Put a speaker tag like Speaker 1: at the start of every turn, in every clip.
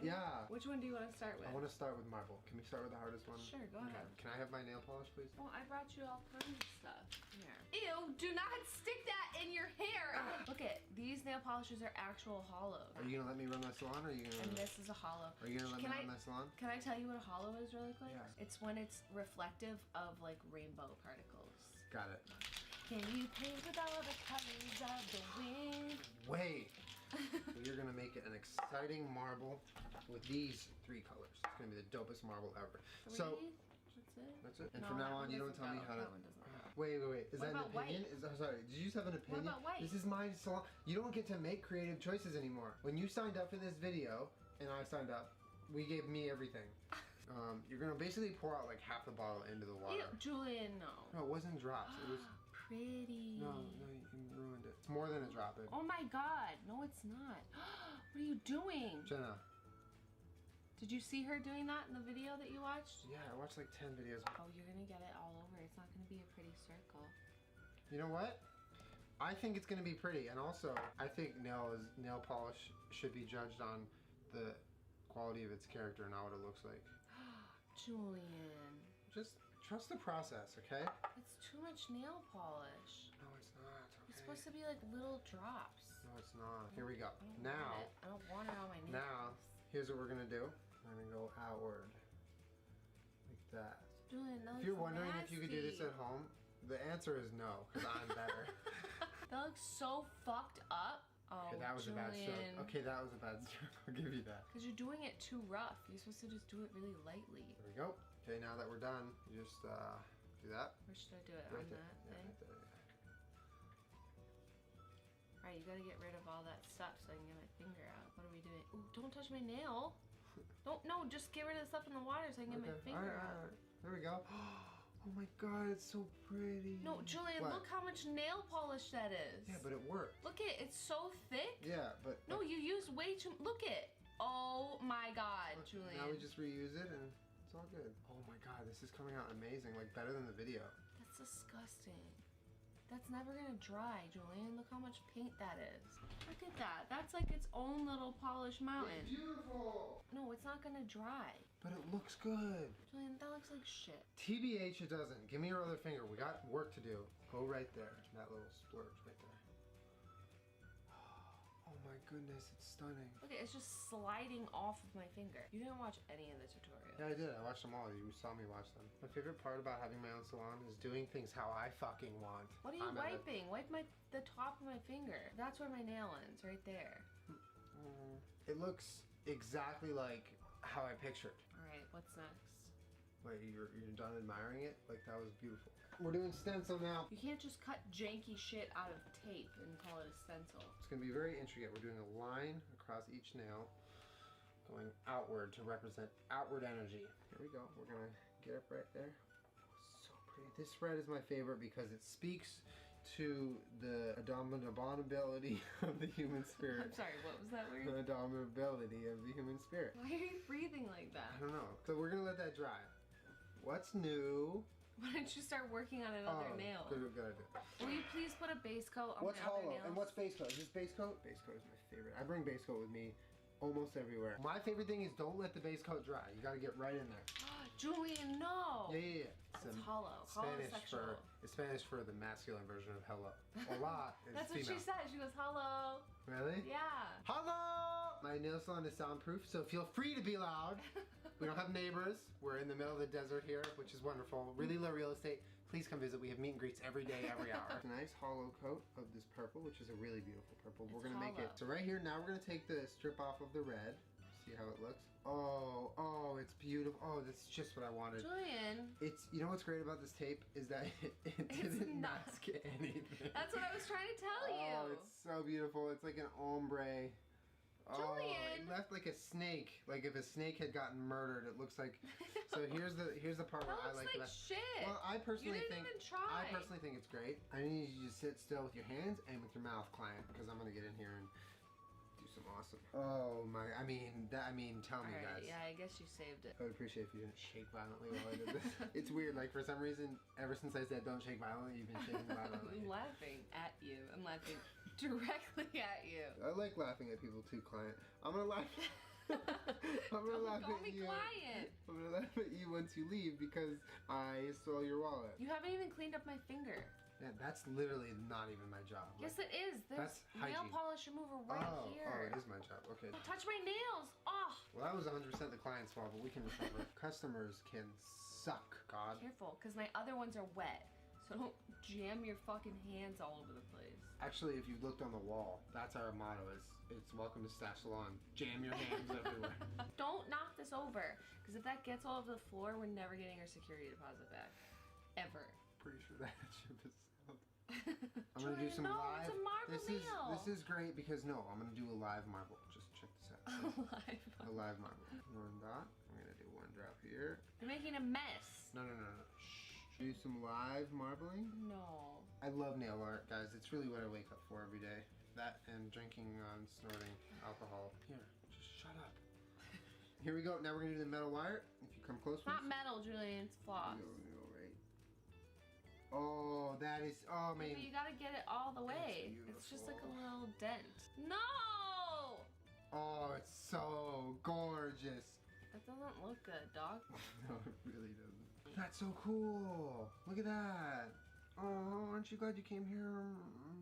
Speaker 1: Yeah.
Speaker 2: Which one do you want to start with?
Speaker 1: I want to start with marble. Can we start with the hardest one?
Speaker 2: Sure, go ahead.
Speaker 1: Can I have my nail polish, please?
Speaker 2: Well, I brought you all kinds of stuff. Here. Ew, do not stick that in your hair. Look at, these nail polishes are actual hollow.
Speaker 1: Are you gonna let me run my salon, or are you gonna...
Speaker 2: And this is a hollow.
Speaker 1: Are you gonna let me run my salon?
Speaker 2: Can I tell you what a hollow is really quick?
Speaker 1: Yeah.
Speaker 2: It's when it's reflective of like rainbow particles.
Speaker 1: Got it.
Speaker 2: Can you paint with all the colors of the wind?
Speaker 1: Wait. You're gonna make it an exciting marble with these 3 colors. It's gonna be the dopest marble ever.
Speaker 2: 3?
Speaker 1: So
Speaker 2: that's it?
Speaker 1: that's it. And
Speaker 2: No,
Speaker 1: from now
Speaker 2: that
Speaker 1: on,
Speaker 2: one
Speaker 1: you don't
Speaker 2: doesn't
Speaker 1: tell me
Speaker 2: go.
Speaker 1: how
Speaker 2: That
Speaker 1: to.
Speaker 2: one doesn't go.
Speaker 1: Wait. Is
Speaker 2: What
Speaker 1: that an
Speaker 2: about
Speaker 1: opinion?
Speaker 2: white?
Speaker 1: I'm sorry. Did you just have an opinion?
Speaker 2: What about white?
Speaker 1: This is my salon. You don't get to make creative choices anymore. When you signed up for this video, and I signed up, we gave me everything. You're gonna basically pour out like half the bottle into the water.
Speaker 2: Ew, Julian, no.
Speaker 1: No, it wasn't drops. It was.
Speaker 2: Pretty.
Speaker 1: No, you ruined it. It's more than a drop, babe.
Speaker 2: Oh my god, no it's not. What are you doing?
Speaker 1: Jenna.
Speaker 2: Did you see her doing that in the video that you watched?
Speaker 1: Yeah, I watched like 10 videos.
Speaker 2: Oh, you're gonna get it all over. It's not gonna be a pretty circle.
Speaker 1: You know what? I think it's gonna be pretty, and also I think nail polish should be judged on the quality of its character, not what it looks like.
Speaker 2: Julian.
Speaker 1: Just trust the process, okay?
Speaker 2: It's too much nail polish.
Speaker 1: No, it's not. Okay.
Speaker 2: It's supposed to be like little drops.
Speaker 1: No, it's not. Here we go.
Speaker 2: I don't
Speaker 1: Now,
Speaker 2: want it. I don't want it on my nails.
Speaker 1: now, here's what we're gonna do. We're gonna go outward, like that.
Speaker 2: Julian, that
Speaker 1: If you're
Speaker 2: looks
Speaker 1: wondering if you could do this
Speaker 2: nasty.
Speaker 1: at home, the answer is no, because I'm better.
Speaker 2: That looks so fucked up. Oh,
Speaker 1: Okay, that was
Speaker 2: Julian.
Speaker 1: a bad stroke. Okay, that was a bad stroke. I'll give you that.
Speaker 2: Because you're doing it too rough. You're supposed to just do it really lightly.
Speaker 1: There we go. Okay, now that we're done, you just do that.
Speaker 2: Where should I do it?
Speaker 1: Right
Speaker 2: On
Speaker 1: there.
Speaker 2: that
Speaker 1: Yeah,
Speaker 2: thing?
Speaker 1: right there, yeah.
Speaker 2: Alright, you gotta get rid of all that stuff so I can get my finger out. What are we doing? Ooh, don't touch my nail. No, just get rid of the stuff in the water so I can get my finger out.
Speaker 1: All right. There we go. Oh my god, it's so pretty.
Speaker 2: No, Julian,
Speaker 1: What?
Speaker 2: look how much nail polish that is.
Speaker 1: Yeah, but it worked.
Speaker 2: Look it, it's so thick.
Speaker 1: Yeah, but...
Speaker 2: No, you used way too, look it. Oh my god, Julian.
Speaker 1: Now we just reuse it and it's all good. Oh my god, this is coming out amazing. Like, better than the video.
Speaker 2: That's disgusting. That's never gonna dry, Julian. Look how much paint that is. Look at that. That's like its own little polished mountain.
Speaker 1: It's beautiful!
Speaker 2: No, it's not gonna dry.
Speaker 1: But it looks good.
Speaker 2: Julian, that looks like shit.
Speaker 1: TBH, it doesn't. Give me your other finger. We got work to do. Go right there. That little splurge right there. Oh my goodness, it's stunning.
Speaker 2: Look, it's just sliding off of my finger. You didn't watch any of the tutorials.
Speaker 1: Yeah, I did. I watched them all. You saw me watch them. My favorite part about having my own salon is doing things how I fucking want.
Speaker 2: What are you wiping? Wipe the top of my finger. That's where my nail ends, right there.
Speaker 1: It looks exactly like how I pictured.
Speaker 2: All right, what's next?
Speaker 1: Wait, you're done admiring it? Like, that was beautiful. We're doing stencil now.
Speaker 2: You can't just cut janky shit out of tape and call it a stencil.
Speaker 1: It's gonna be very intricate. We're doing a line across each nail, going outward to represent outward energy. Here we go. We're gonna get up right there. So pretty. This red is my favorite because it speaks to the abominability of the human spirit.
Speaker 2: I'm sorry, what was that
Speaker 1: The
Speaker 2: word?
Speaker 1: abominability of the human spirit.
Speaker 2: Why are you breathing like
Speaker 1: I
Speaker 2: that?
Speaker 1: don't know. So we're gonna let that dry. What's new?
Speaker 2: Why don't you start working on another nail?
Speaker 1: Good idea.
Speaker 2: Will you please put a base coat on
Speaker 1: What's
Speaker 2: my other
Speaker 1: hollow?
Speaker 2: nails?
Speaker 1: And what's base coat? Is this base coat? Base coat is my favorite. I bring base coat with me almost everywhere. My favorite thing is don't let the base coat dry. You gotta get right in there.
Speaker 2: Julian, no!
Speaker 1: Yeah.
Speaker 2: It's hollow. Hollow-sexual.
Speaker 1: It's Spanish for the masculine version of hello. Hola is
Speaker 2: That's what
Speaker 1: female.
Speaker 2: she said. She goes, hello.
Speaker 1: Really?
Speaker 2: Yeah.
Speaker 1: Hello! My nail salon is soundproof, so feel free to be loud. We don't have neighbors. We're in the middle of the desert here, which is wonderful. Really low real estate. Please come visit. We have meet and greets every day, every hour. A nice hollow coat of this purple, which is a really beautiful purple. We're gonna make it. So right here, now we're gonna take the strip off of the red. See how it looks? Oh, it's beautiful. Oh, that's just what I wanted.
Speaker 2: Julian.
Speaker 1: It's, you know what's great about this tape is that it didn't mask anything.
Speaker 2: That's what I was trying to tell you.
Speaker 1: Oh, it's so beautiful. It's like an ombre.
Speaker 2: Julian.
Speaker 1: Oh, it left like a snake. Like if a snake had gotten murdered, it looks like. So here's the part where I
Speaker 2: That
Speaker 1: like.
Speaker 2: looks like shit.
Speaker 1: Well, I personally
Speaker 2: You didn't even try.
Speaker 1: I personally think it's great. I need you to sit still with your hands and with your mouth, client, because I'm gonna get in here and do some awesome. Oh my! I mean, tell me, guys.
Speaker 2: Yeah, I guess you saved it.
Speaker 1: I would appreciate if you didn't shake violently while I did this. It's weird, like for some reason, ever since I said don't shake violently, you've been shaking violently.
Speaker 2: I'm laughing at you. I'm laughing directly at you.
Speaker 1: I like laughing at people too, client. I'm gonna laugh. gonna laugh
Speaker 2: Don't
Speaker 1: at
Speaker 2: be
Speaker 1: you.
Speaker 2: quiet.
Speaker 1: I'm gonna laugh at you once you leave because I stole your wallet.
Speaker 2: You haven't even cleaned up my finger.
Speaker 1: Yeah, that's literally not even my job.
Speaker 2: Yes, it is. There's
Speaker 1: That's
Speaker 2: nail
Speaker 1: hygiene.
Speaker 2: polish remover right here.
Speaker 1: Oh, it is my job. Okay.
Speaker 2: Don't touch my nails. Oh.
Speaker 1: Well, that was 100% the client's fault, but we can recover. Customers can suck, God.
Speaker 2: Careful, because my other ones are wet. So don't jam your fucking hands all over the place.
Speaker 1: Actually, if you looked on the wall, that's our motto. It's welcome to Stash Salon. Jam your hands everywhere.
Speaker 2: Don't knock this over, because if that gets all over the floor, we're never getting our security deposit back. Ever.
Speaker 1: Pretty sure that ship is sold. I'm gonna do some
Speaker 2: no,
Speaker 1: live.
Speaker 2: It's a marble nail.
Speaker 1: This is great because no, I'm gonna do a live marble. Just check this out. A live marble. One dot. I'm gonna do one drop here.
Speaker 2: You're making a mess.
Speaker 1: No. Shh. Do some live marbling.
Speaker 2: No.
Speaker 1: I love nail art, guys. It's really what I wake up for every day. That and drinking and snorting alcohol. Here, just shut up. Here we go. Now we're gonna do the metal wire. If you come close,
Speaker 2: It's not metal, Julian. It's floss.
Speaker 1: Right. Oh, that is. Oh man.
Speaker 2: But you gotta get it all the way.
Speaker 1: It's
Speaker 2: It's just like a
Speaker 1: beautiful.
Speaker 2: little dent. No!
Speaker 1: Oh, it's so gorgeous.
Speaker 2: That doesn't look good, dog.
Speaker 1: No, it really doesn't. That's so cool. Look at that. Oh, aren't you glad you came here?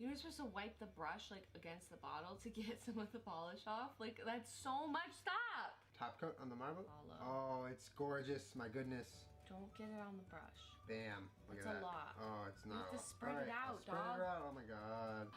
Speaker 2: You're supposed to wipe the brush like against the bottle to get some of the polish off. Like that's so much. Stop.
Speaker 1: Top coat on the marble.
Speaker 2: Follow.
Speaker 1: Oh, it's gorgeous. My goodness.
Speaker 2: Don't get it on the brush.
Speaker 1: Bam. Look
Speaker 2: It's
Speaker 1: at
Speaker 2: a
Speaker 1: that.
Speaker 2: lot.
Speaker 1: Oh, it's
Speaker 2: You
Speaker 1: not.
Speaker 2: have to spread it
Speaker 1: Alright, I'll
Speaker 2: out,
Speaker 1: spread
Speaker 2: dog.
Speaker 1: it out. Oh my god.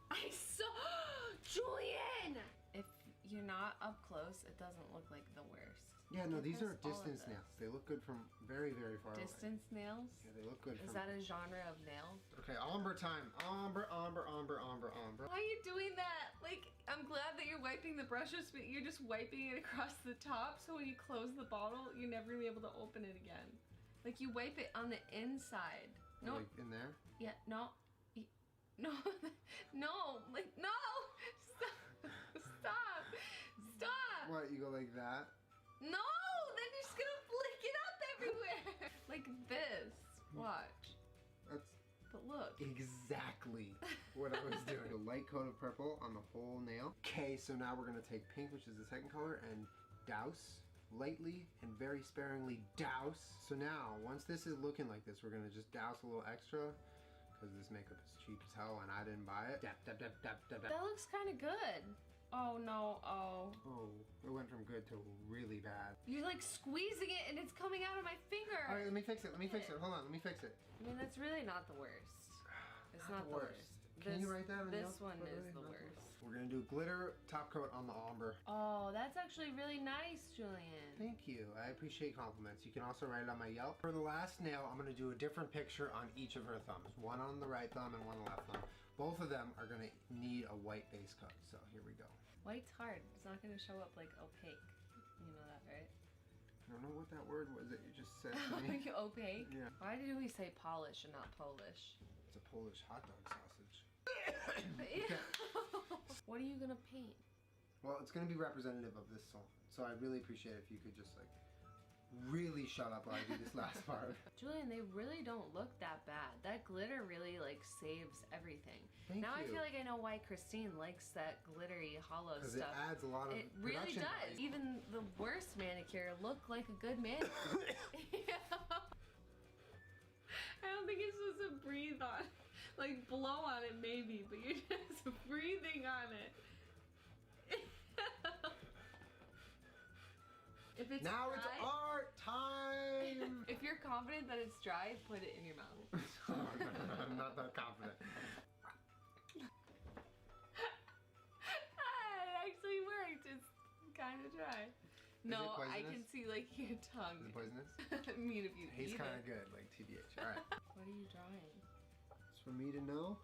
Speaker 2: I saw Julian. If you're not up close, it doesn't look like the worst.
Speaker 1: Yeah, no,
Speaker 2: Get
Speaker 1: these are
Speaker 2: this, all of
Speaker 1: distance
Speaker 2: this.
Speaker 1: nails. They look good from very, very far away.
Speaker 2: Distance nails?
Speaker 1: Yeah, they look good
Speaker 2: Is
Speaker 1: from.
Speaker 2: that a genre of nail?
Speaker 1: Okay, ombre time. Ombre.
Speaker 2: Why are you doing that? Like, I'm glad that you're wiping the brushes, but you're just wiping it across the top, so when you close the bottle, you're never gonna be able to open it again. Like, you wipe it on the inside. No.
Speaker 1: Like in there?
Speaker 2: Yeah, no. No. No. Like, no! Stop! Stop! Stop!
Speaker 1: What, you go like that?
Speaker 2: No! Then you're just gonna flick it up everywhere! Like this. Watch.
Speaker 1: That's
Speaker 2: But look.
Speaker 1: exactly what I was doing. A light coat of purple on the whole nail. Okay, so now we're gonna take pink, which is the second color, and douse lightly and very sparingly douse. So now, once this is looking like this, we're gonna just douse a little extra because this makeup is cheap as hell and I didn't buy it. Dap, dap, dap, dap, dap, dap.
Speaker 2: That looks kind of good. Oh no, oh.
Speaker 1: Oh, it went from good to really bad.
Speaker 2: You're like squeezing it and it's coming out of my finger.
Speaker 1: All right, let me fix it. Hold on, let me fix it.
Speaker 2: I mean, that's really not the worst. It's not the worst.
Speaker 1: Can you write that on
Speaker 2: This
Speaker 1: your
Speaker 2: one
Speaker 1: notes, by
Speaker 2: is
Speaker 1: way?
Speaker 2: the
Speaker 1: Not
Speaker 2: worst.
Speaker 1: We're gonna do glitter top coat on the ombre.
Speaker 2: Oh, that's actually really nice, Julian.
Speaker 1: Thank you. I appreciate compliments. You can also write it on my Yelp. For the last nail, I'm gonna do a different picture on each of her thumbs. One on the right thumb and one on the left thumb. Both of them are gonna need a white base coat. So here we go.
Speaker 2: White's hard. It's not going to show up like opaque. You know that, right?
Speaker 1: I don't know what that word was that you just said to me.
Speaker 2: Like opaque?
Speaker 1: Yeah.
Speaker 2: Why did we say polish and not Polish?
Speaker 1: It's a Polish hot dog sausage.
Speaker 2: What are you going to paint?
Speaker 1: Well, it's gonna be representative of this song. So I really appreciate it if you could just like really shut up while I do this last part.
Speaker 2: Julian, they really don't look that bad. That glitter really like saves everything.
Speaker 1: Thank
Speaker 2: now
Speaker 1: you.
Speaker 2: I feel like I know why Christine likes that glittery hollow
Speaker 1: Because it
Speaker 2: stuff.
Speaker 1: adds a lot of
Speaker 2: It really
Speaker 1: production
Speaker 2: does.
Speaker 1: value.
Speaker 2: Even the worst manicure look like a good manicure. Yeah. I don't think you're supposed to breathe on, like blow on it maybe, but you're just breathing on it. If it's
Speaker 1: Now
Speaker 2: dry,
Speaker 1: it's art time!
Speaker 2: if you're confident that it's dry, put it in your mouth.
Speaker 1: Oh, no, I'm not that confident.
Speaker 2: It actually worked. It's kind of dry. No, I can see like your tongue.
Speaker 1: Is it poisonous?
Speaker 2: I mean, if you
Speaker 1: He's
Speaker 2: eat
Speaker 1: kind of
Speaker 2: it.
Speaker 1: good, like TBH. Alright.
Speaker 2: What are you drawing?
Speaker 1: It's for me to know,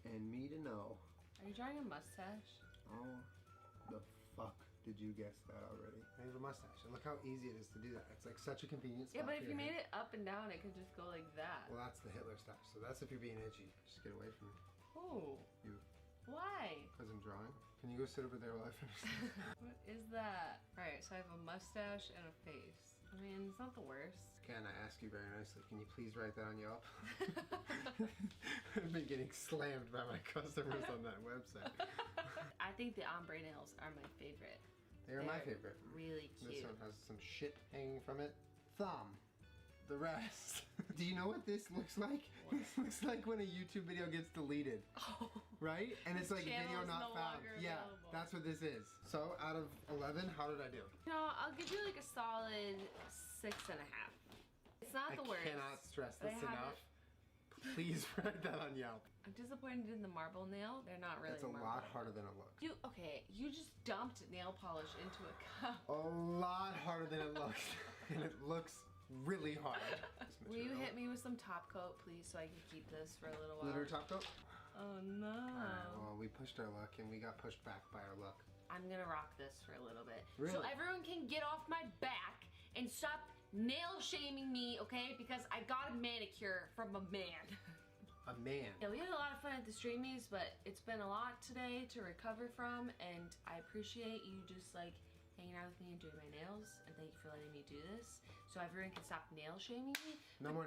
Speaker 1: and me to know.
Speaker 2: Are you drawing a mustache?
Speaker 1: Oh, the fuck did you guess that already? I have a mustache, and look how easy it is to do that. It's like such a convenient
Speaker 2: Yeah,
Speaker 1: spot
Speaker 2: but
Speaker 1: for
Speaker 2: if you
Speaker 1: your
Speaker 2: made
Speaker 1: head.
Speaker 2: it up and down, it could just go like that.
Speaker 1: Well, that's the Hitler stuff, so that's if you're being itchy. Just get away from me.
Speaker 2: Oh.
Speaker 1: You.
Speaker 2: Why?
Speaker 1: Because I'm drawing. Can you go sit over there while I finish?
Speaker 2: What is that? Alright, so I have a mustache and a face. I mean, it's not the worst.
Speaker 1: Can I ask you very nicely, can you please write that on Yelp? I've been getting slammed by my customers on that website.
Speaker 2: I think the ombre nails are my favorite.
Speaker 1: They're my favorite.
Speaker 2: Really cute.
Speaker 1: This one has some shit hanging from it. Thumb. The rest. Do you know what this looks like?
Speaker 2: What?
Speaker 1: This looks like when a YouTube video gets deleted.
Speaker 2: Oh.
Speaker 1: Right? And it's like
Speaker 2: Channel
Speaker 1: video
Speaker 2: is
Speaker 1: not
Speaker 2: no
Speaker 1: found.
Speaker 2: longer
Speaker 1: Yeah,
Speaker 2: available.
Speaker 1: that's what this is. So out of 11, how did I do?
Speaker 2: No, I'll give you like a solid 6.5. It's not the worst.
Speaker 1: I cannot stress
Speaker 2: but I
Speaker 1: this enough. Please write that on Yelp.
Speaker 2: I'm disappointed in the marble nail. They're not really
Speaker 1: It's a
Speaker 2: marble.
Speaker 1: lot harder than it looks.
Speaker 2: You just dumped nail polish into a cup.
Speaker 1: A lot harder than it looks. And it looks really hard.
Speaker 2: Will you hit me with some top coat, please, so I can keep this for a little while?
Speaker 1: Glitter top coat?
Speaker 2: Oh no.
Speaker 1: Alright, well, we pushed our luck and we got pushed back by our luck.
Speaker 2: I'm gonna rock this for a little bit.
Speaker 1: Really?
Speaker 2: So everyone can get off my back and stop nail shaming me, okay? Because I got a manicure from a man.
Speaker 1: A man.
Speaker 2: Yeah, we had a lot of fun at the streamies, but it's been a lot today to recover from, and I appreciate you just like hanging out with me and doing my nails, and thank you for letting me do this. So everyone can stop nail shaming me.
Speaker 1: No more